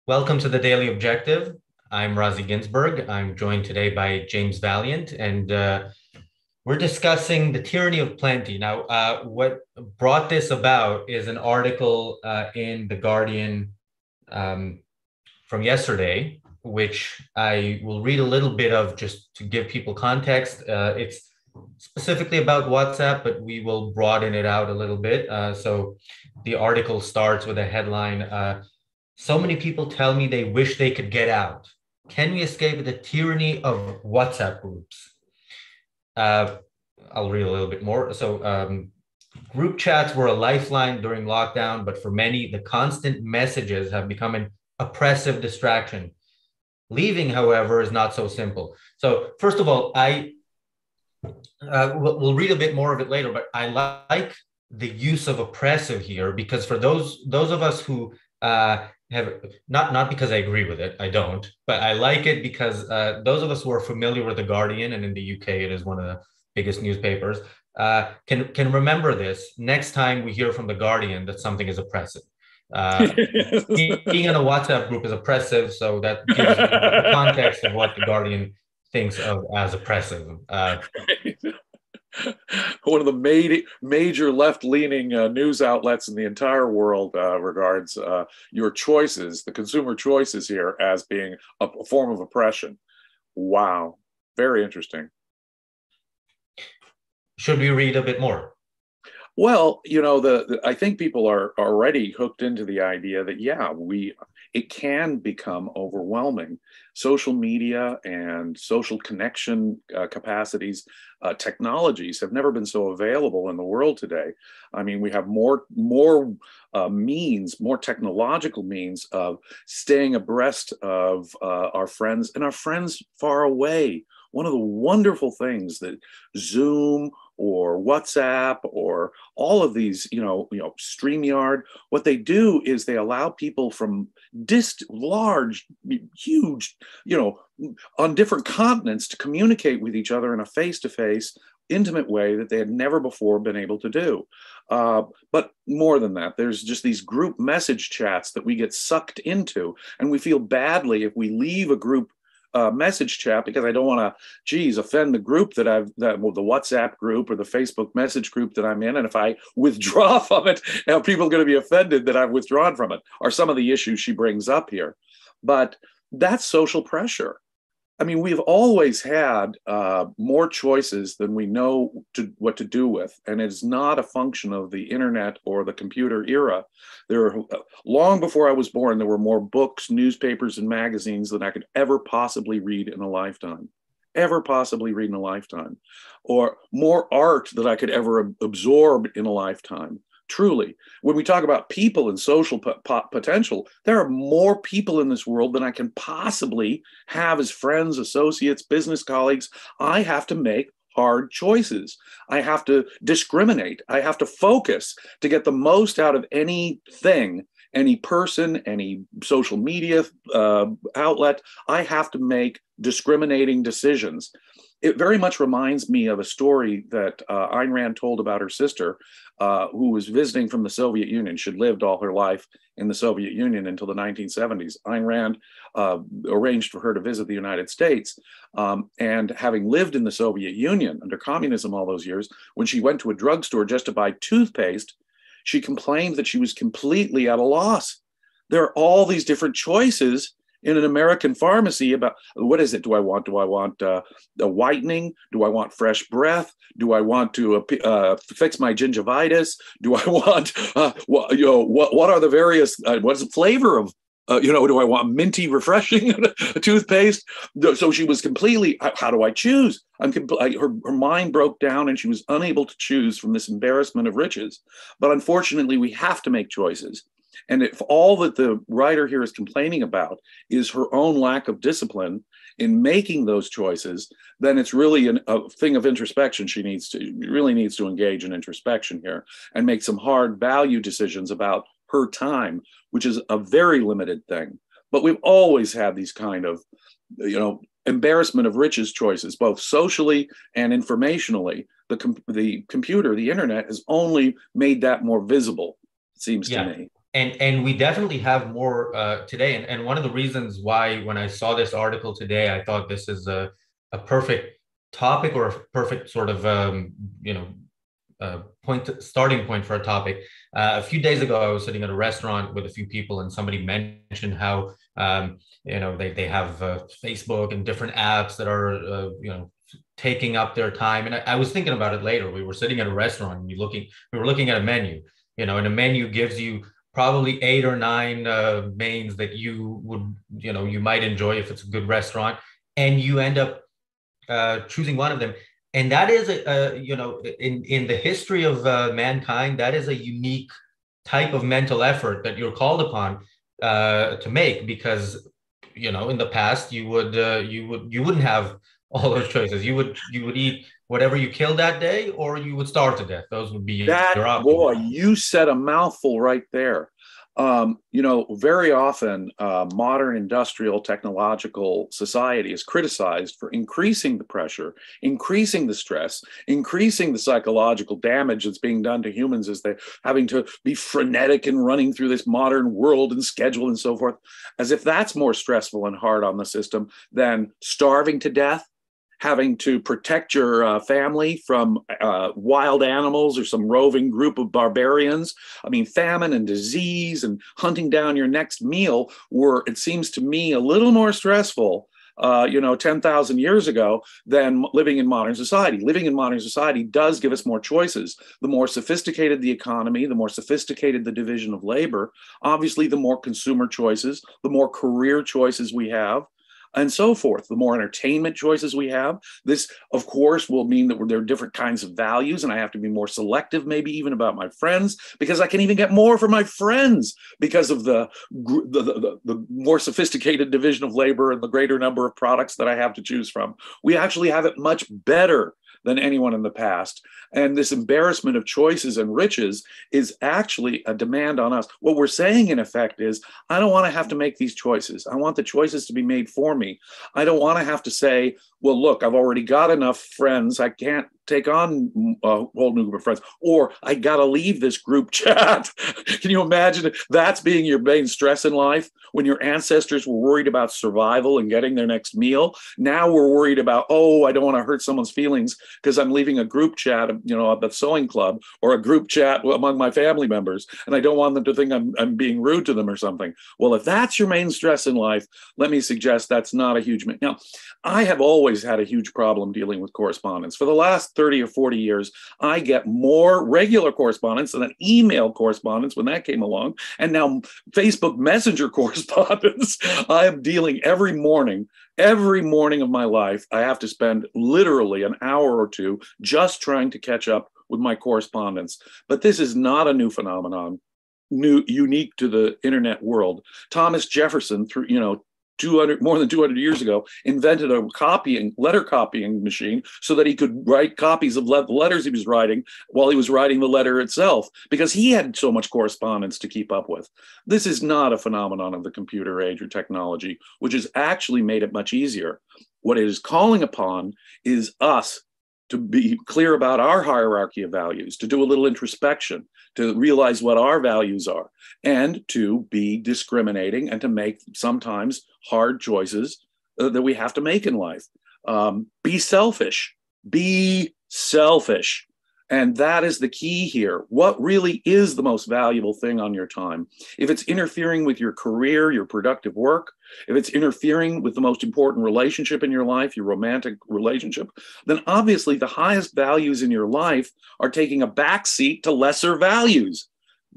Welcome to the Daily Objective. I'm Razi Ginsburg. I'm joined today by James Valiant, and we're discussing the tyranny of plenty. Now, what brought this about is an article in The Guardian from yesterday, which I will read a little bit of just to give people context. It's specifically about WhatsApp, but we will broaden it out a little bit. So the article starts with a headline. So many people tell me they wish they could get out. Can we escape the tyranny of WhatsApp groups? I'll read a little bit more. Group chats were a lifeline during lockdown, but for many, the constant messages have become an oppressive distraction. Leaving, however, is not so simple. So first of all, we'll read a bit more of it later, but I like the use of oppressive here because for those of us who have not because I agree with it, I don't, but I like it because those of us who are familiar with The Guardian, and in the UK it is one of the biggest newspapers, can remember this next time we hear from The Guardian that something is oppressive. Being in a WhatsApp group is oppressive, so that gives you the context of what The Guardian thinks of as oppressive. One of the major left-leaning news outlets in the entire world regards your choices, the consumer choices here, as being a form of oppression. Wow, very interesting. Should we read a bit more? Well, I think people are already hooked into the idea that, it can become overwhelming. Social media and social connection capacities, technologies have never been so available in the world today. I mean, we have more means, more technological means of staying abreast of our friends and our friends far away. One of the wonderful things that Zoom or WhatsApp or all of these, StreamYard, what they do is they allow people from large, huge, on different continents to communicate with each other in a face-to-face, intimate way that they had never before been able to do. But more than that, there's just these group message chats that we get sucked into, and we feel badly if we leave a group message chat because I don't want to, offend the group the WhatsApp group or the Facebook message group that I'm in. And if I withdraw from it, people are going to be offended that I've withdrawn from it, are some of the issues she brings up here. But that's social pressure. I mean, we've always had more choices than we know what to do with. And it's not a function of the internet or the computer era. Long before I was born, there were more books, newspapers, and magazines than I could ever possibly read in a lifetime. Or more art that I could ever absorb in a lifetime. Truly, when we talk about people and social potential, there are more people in this world than I can possibly have as friends, associates, business colleagues. I have to make hard choices. I have to discriminate. I have to focus to get the most out of anything, any person, any social media outlet. I have to make discriminating decisions. It very much reminds me of a story that Ayn Rand told about her sister, who was visiting from the Soviet Union. She'd lived all her life in the Soviet Union until the 1970s. Ayn Rand arranged for her to visit the United States. And having lived in the Soviet Union under communism all those years, when she went to a drugstore just to buy toothpaste, she complained that she was completely at a loss. There are all these different choices in an American pharmacy about what is it? Do I want a whitening? Do I want fresh breath? Do I want to fix my gingivitis? Do I want what are the various what is the flavor of do I want minty refreshing toothpaste? So she was completely, how do I choose? Her mind broke down and she was unable to choose from this embarrassment of riches. But unfortunately, we have to make choices. And if all that the writer here is complaining about is her own lack of discipline in making those choices, then it's really a thing of introspection. She really needs to engage in introspection here and make some hard value decisions about her time, which is a very limited thing. But we've always had these kind of, embarrassment of riches choices, both socially and informationally. The computer, the internet, has only made that more visible, it seems to me. And we definitely have more today. And one of the reasons why, when I saw this article today, I thought this is a perfect topic, or a perfect sort of starting point for a topic. A few days ago, I was sitting at a restaurant with a few people, and somebody mentioned how they have Facebook and different apps that are taking up their time. And I was thinking about it later. We were sitting at a restaurant, and we were looking at a menu. And a menu gives you probably 8 or 9 mains that you would, you might enjoy if it's a good restaurant, and you end up choosing one of them. And that is in the history of mankind, that is a unique type of mental effort that you're called upon to make, because in the past you wouldn't have all those choices. You would eat whatever you killed that day, or you would starve to death. Those would be That your options. boy, you said a mouthful right there. Very often, modern industrial technological society is criticized for increasing the pressure, increasing the stress, increasing the psychological damage that's being done to humans as they're having to be frenetic and running through this modern world and schedule and so forth, as if that's more stressful and hard on the system than starving to death, having to protect your family from wild animals or some roving group of barbarians. I mean, famine and disease and hunting down your next meal were, it seems to me, a little more stressful 10,000 years ago than living in modern society. Living in modern society does give us more choices. The more sophisticated the economy, the more sophisticated the division of labor, obviously the more consumer choices, the more career choices we have, and so forth. The more entertainment choices we have, this, of course, will mean that there are different kinds of values, and I have to be more selective, maybe even about my friends, because I can even get more for my friends because of the more sophisticated division of labor and the greater number of products that I have to choose from. We actually have it much better than anyone in the past. And this embarrassment of choices and riches is actually a demand on us. What we're saying, in effect, is I don't want to have to make these choices. I want the choices to be made for me. I don't want to have to say, well, look, I've already got enough friends. I can't take on a whole new group of friends, or I got to leave this group chat. Can you imagine that's being your main stress in life? When your ancestors were worried about survival and getting their next meal, now we're worried about, oh, I don't want to hurt someone's feelings because I'm leaving a group chat, at the sewing club, or a group chat among my family members, and I don't want them to think I'm being rude to them or something. Well, if that's your main stress in life, let me suggest that's not a huge. Now, I have always had a huge problem dealing with correspondence. For the last 30 or 40 years, I get more regular correspondence than an email correspondence when that came along, and now Facebook Messenger correspondence. I am dealing every morning of my life. I have to spend literally an hour or two just trying to catch up with my correspondence. But this is not a new phenomenon, unique to the internet world. Thomas Jefferson, more than 200 years ago, invented a letter copying machine so that he could write copies of the letters he was writing while he was writing the letter itself, because he had so much correspondence to keep up with. This is not a phenomenon of the computer age or technology, which has actually made it much easier. What it is calling upon is us to be clear about our hierarchy of values, to do a little introspection, to realize what our values are, and to be discriminating and to make sometimes hard choices that we have to make in life. Be selfish. Be selfish. And that is the key here. What really is the most valuable thing on your time? If it's interfering with your career, your productive work, if it's interfering with the most important relationship in your life, your romantic relationship, then obviously the highest values in your life are taking a backseat to lesser values.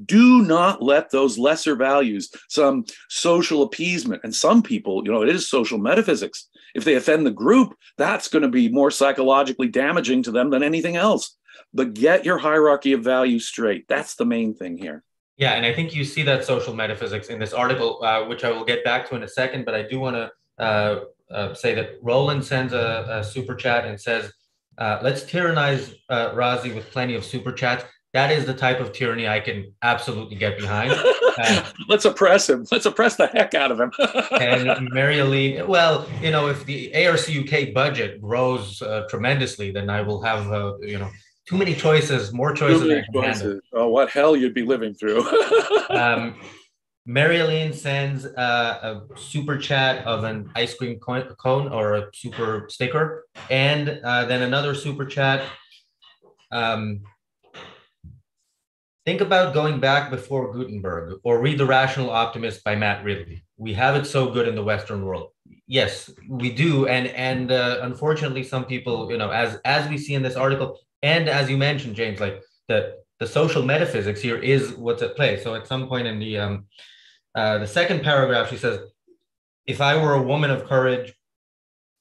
Do not let those lesser values, some social appeasement, and some people, it is social metaphysics. If they offend the group, that's going to be more psychologically damaging to them than anything else. But get your hierarchy of values straight. That's the main thing here. Yeah, and I think you see that social metaphysics in this article, which I will get back to in a second. But I do want to say that Roland sends a super chat and says, let's tyrannize Razi with plenty of super chats. That is the type of tyranny I can absolutely get behind. Let's oppress him. Let's oppress the heck out of him. And Mary Aline, well, if the ARCUK budget grows tremendously, then I will have, too many choices, more Too choices than many I can handle. choices. Oh, what hell you'd be living through. Um, Mary sends a super chat of an ice cream cone or a super sticker, and then another super chat. Um, Think about going back before Gutenberg or read The Rational Optimist by Matt Ridley. We have it so good in the Western world. Yes, we do. And unfortunately, some people, as we see in this article, and as you mentioned, James, like the social metaphysics here is what's at play. So at some point in the second paragraph, she says, if I were a woman of courage,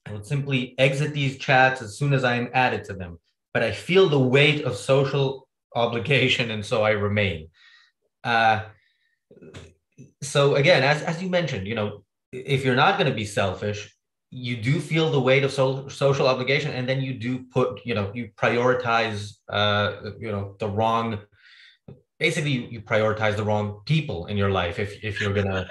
I would simply exit these chats as soon as I am added to them. But I feel the weight of social obligation, and so I remain. Uh, so again, as you mentioned, if you're not going to be selfish, you do feel the weight of social obligation, and then you do put, you prioritize, the wrong. Basically, you prioritize the wrong people in your life if you're gonna.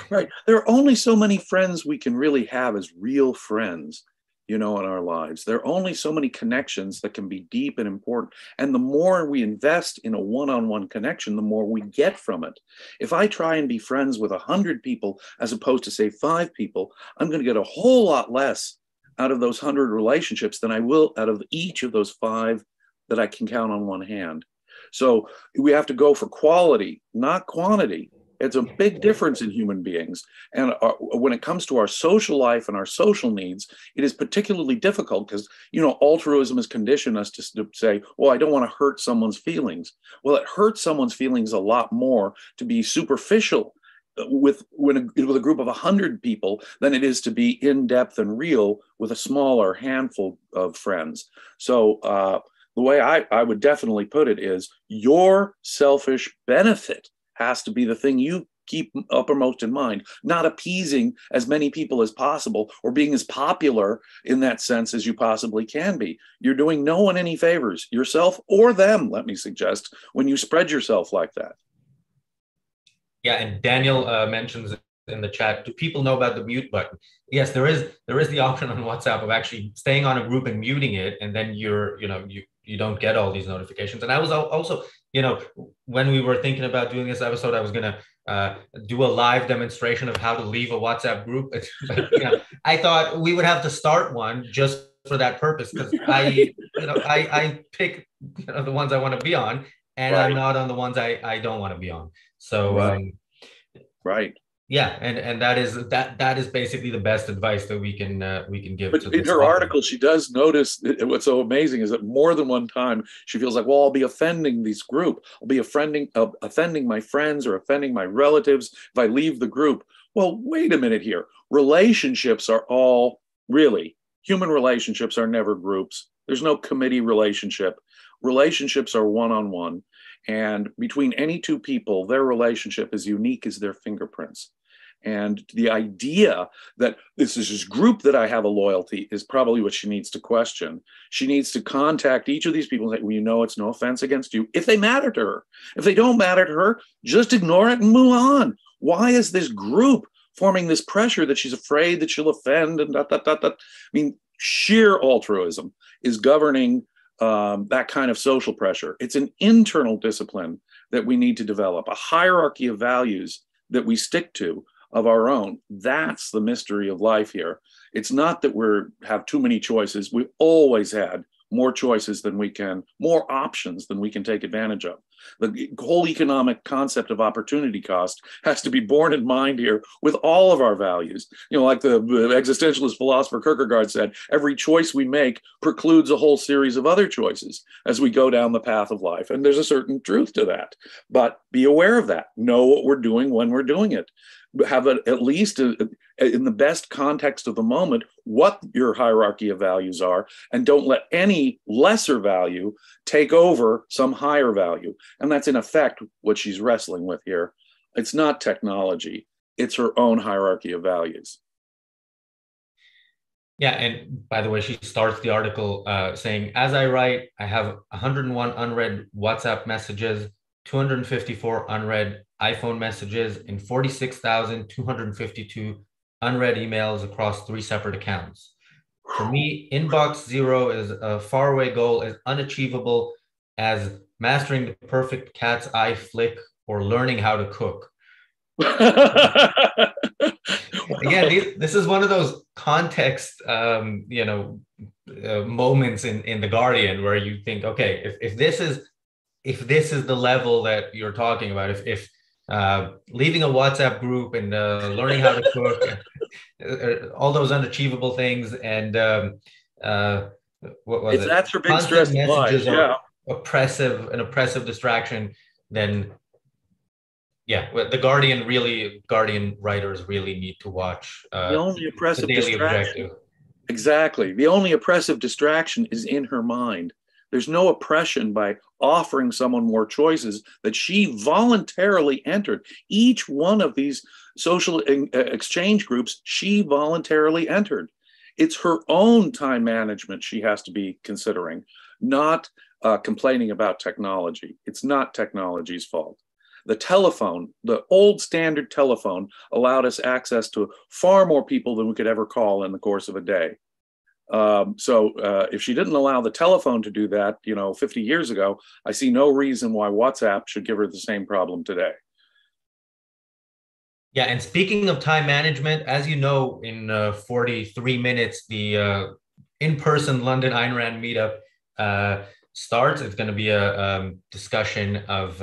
Right. There are only so many friends we can really have as real friends, in our lives. There are only so many connections that can be deep and important. And the more we invest in a one-on-one connection, the more we get from it. If I try and be friends with 100 people, as opposed to say 5 people, I'm going to get a whole lot less out of those 100 relationships than I will out of each of those 5 that I can count on one hand. So we have to go for quality, not quantity. It's a big difference in human beings. And when it comes to our social life and our social needs, it is particularly difficult because, altruism has conditioned us to say, well, I don't want to hurt someone's feelings. Well, it hurts someone's feelings a lot more to be superficial with a group of 100 people than it is to be in depth and real with a smaller handful of friends. So the way I would definitely put it is your selfish benefit has to be the thing you keep uppermost in mind, not appeasing as many people as possible or being as popular in that sense as you possibly can be. You're doing no one any favors, yourself or them, let me suggest, when you spread yourself like that. Yeah, and Daniel mentions in the chat, do people know about the mute button? Yes, there is the option on WhatsApp of actually staying on a group and muting it, and then you don't get all these notifications. And I was also, when we were thinking about doing this episode, I was gonna do a live demonstration of how to leave a WhatsApp group. I thought we would have to start one just for that purpose because I pick the ones I want to be on, and Right. I'm not on the ones I don't want to be on. So right. Right. Yeah, and that is basically the best advice that we can give But to in this her author. article, she does notice what's so amazing is that more than one time she feels like, well, I'll be offending this group. I'll be offending my friends or offending my relatives if I leave the group. Well, wait a minute here. Relationships are all really human relationships are never groups. There's no committee relationship. Relationships are one-on-one. And between any two people, their relationship is unique as their fingerprints. And the idea that this is this group that I have a loyalty is probably what she needs to question. She needs to contact each of these people and say, well, it's no offense against you if they matter to her. If they don't matter to her, just ignore it and move on. Why is this group forming this pressure that she's afraid that she'll offend and that? I mean, sheer altruism is governing that kind of social pressure. It's an internal discipline that we need to develop, a hierarchy of values that we stick to of our own. That's the mystery of life here. It's not that we have too many choices. We've always had more choices than more options than we can take advantage of. The whole economic concept of opportunity cost has to be borne in mind here with all of our values. Like the existentialist philosopher Kierkegaard said, every choice we make precludes a whole series of other choices as we go down the path of life. And there's a certain truth to that. But be aware of that. Know what we're doing when we're doing it. Have at least in the best context of the moment what your hierarchy of values are, and don't let any lesser value take over some higher value. And that's in effect what she's wrestling with here. It's not technology, it's her own hierarchy of values. Yeah, and by the way, she starts the article saying, as I write, I have 101 unread WhatsApp messages, 254 unread iPhone messages, and 46,252 unread emails across 3 separate accounts. For me, inbox zero is a faraway goal, as unachievable as mastering the perfect cat's eye flick or learning how to cook. Again, this is one of those context, moments in the Guardian where you think, okay, if this is the level that you're talking about, if leaving a WhatsApp group and learning how to cook, all those unachievable things, and what was If it? that's her big Constant stress in life, messages yeah. are an oppressive distraction. Then, yeah, the Guardian writers really need to watch The only the oppressive Daily distraction, Objective. exactly. The only oppressive distraction is in her mind. There's no oppression by offering someone more choices that she voluntarily entered. Each one of these social exchange groups, she voluntarily entered. It's her own time management she has to be considering, not complaining about technology. It's not technology's fault. The telephone, the old standard telephone, allowed us access to far more people than we could ever call in the course of a day. So if she didn't allow the telephone to do that, 50 years ago, I see no reason why WhatsApp should give her the same problem today. Yeah, and speaking of time management, as you know, in 43 minutes, the in-person London Ayn Rand meetup starts. It's going to be a discussion of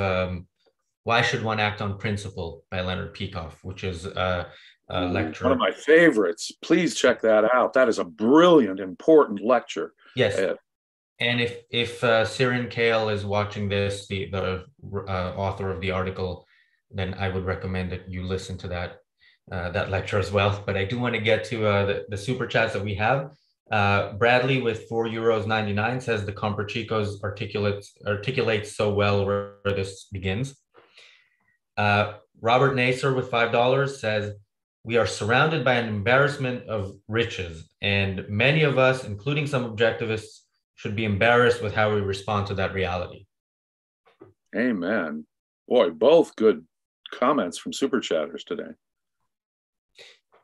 Why Should One Act on Principle by Leonard Peikoff, which is a lecture. One of my favorites. Please check that out. That is a brilliant, important lecture. Yes. And if Sirin Kale is watching this, the author of the article, then I would recommend that you listen to that lecture as well. But I do want to get to the super chats that we have. Bradley with €4.99 says the Comperchicos articulates so well where this begins. Robert Naser with $5 says, we are surrounded by an embarrassment of riches, and many of us, including some objectivists, should be embarrassed with how we respond to that reality. Amen. Boy, both good comments from super chatters today.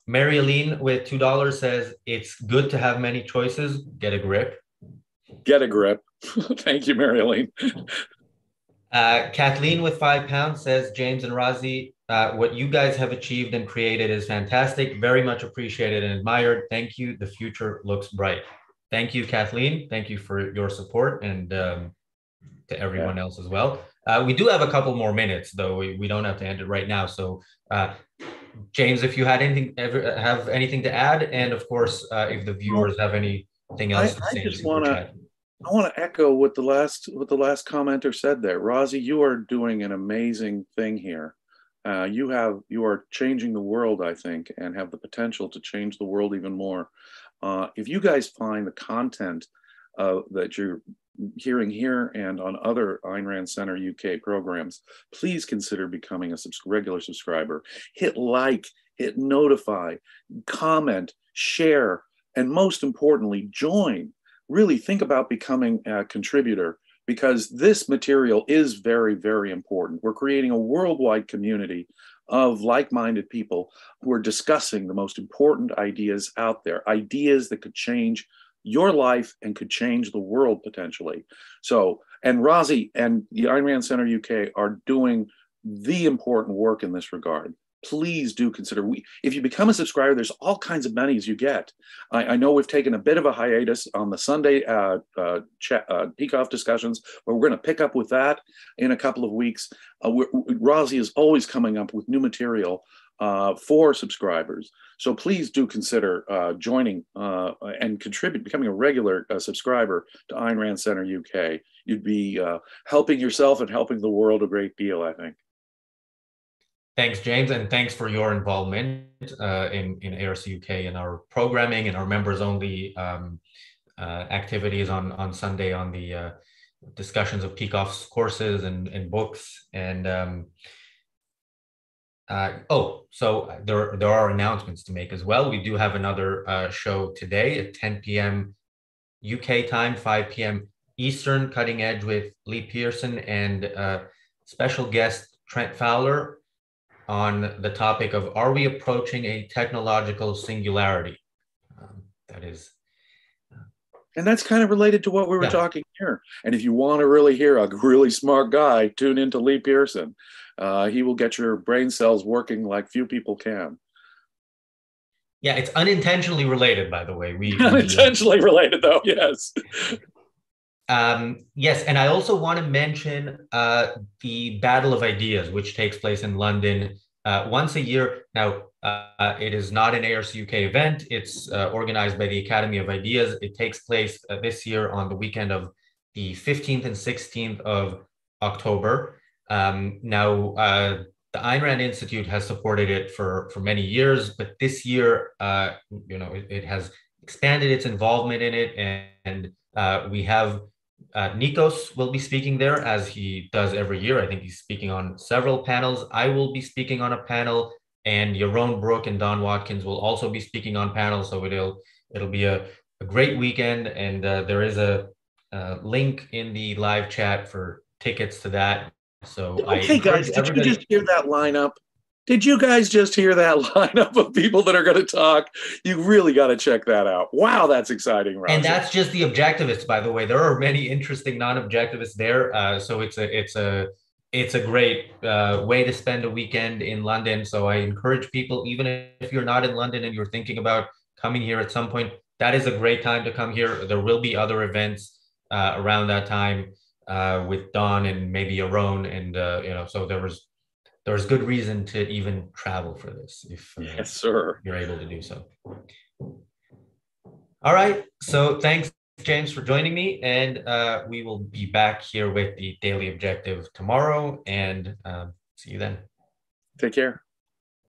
Mary Aline with $2 says, it's good to have many choices. Get a grip. Get a grip. Thank you, Mary Aline. Kathleen with £5 says, James and Razi, what you guys have achieved and created is fantastic. Very much appreciated and admired. Thank you. The future looks bright. Thank you, Kathleen. Thank you for your support, and to everyone else as well. We do have a couple more minutes, though. We don't have to end it right now. So, James, if you had anything to add, and of course, if the viewers have anything else to say, I just want to echo what the last commenter said there. Razi, you are doing an amazing thing here. You are changing the world, I think, and have the potential to change the world even more. If you guys find the content that you're hearing here and on other Ayn Rand Center UK programs, please consider becoming a regular subscriber. Hit like, hit notify, comment, share, and most importantly, join. Really think about becoming a contributor, because this material is very, very important. We're creating a worldwide community of like-minded people who are discussing the most important ideas out there, ideas that could change your life and could change the world potentially. So, and Razi and the Ayn Rand Center UK are doing the important work in this regard. Please do consider, if you become a subscriber, there's all kinds of bennies you get. I know we've taken a bit of a hiatus on the Sunday Peikoff discussions, but we're going to pick up with that in a couple of weeks. Razi is always coming up with new material for subscribers. So please do consider joining and becoming a regular subscriber to Ayn Rand Center UK. You'd be helping yourself and helping the world a great deal, I think. Thanks, James, and thanks for your involvement in ARCUK and our programming and our members-only activities on Sunday on the discussions of Peikoff's courses and books. And so there are announcements to make as well. We do have another show today at 10 p.m. UK time, 5 p.m. Eastern, Cutting Edge with Lee Pearson and special guest Trent Fowler on the topic of, are we approaching a technological singularity? That is And that's kind of related to what we were Yeah. talking here. And if you want to really hear a really smart guy, tune into Lee Pearson. He will get your brain cells working like few people can. Yeah, it's unintentionally related, by the way. Unintentionally related, though, yes. Yes, and I also want to mention the Battle of Ideas, which takes place in London once a year. Now, it is not an ARCUK event. It's organized by the Academy of Ideas. It takes place this year on the weekend of the 15th and 16th of October. The Ayn Rand Institute has supported it for many years, but this year, it has expanded its involvement in it, and we have Nikos will be speaking there as he does every year. I think he's speaking on several panels. I will be speaking on a panel, and Yaron Brook and Don Watkins will also be speaking on panels. So it'll be a great weekend, and there is a link in the live chat for tickets to that. So I Okay, encourage guys, did you everybody. just hear that lineup? Did you guys just hear that lineup of people that are going to talk? You really got to check that out. Wow, that's exciting, And Razi. that's just the objectivists, by the way. There are many interesting non-objectivists there. So it's a great way to spend a weekend in London. So I encourage people, even if you're not in London and you're thinking about coming here at some point, that is a great time to come here. There will be other events around that time with Don and maybe Aron, and so there was good reason to even travel for this if Yes, sir. you're able to do so. All right. So thanks, James, for joining me. And we will be back here with the Daily Objective tomorrow. And see you then. Take care.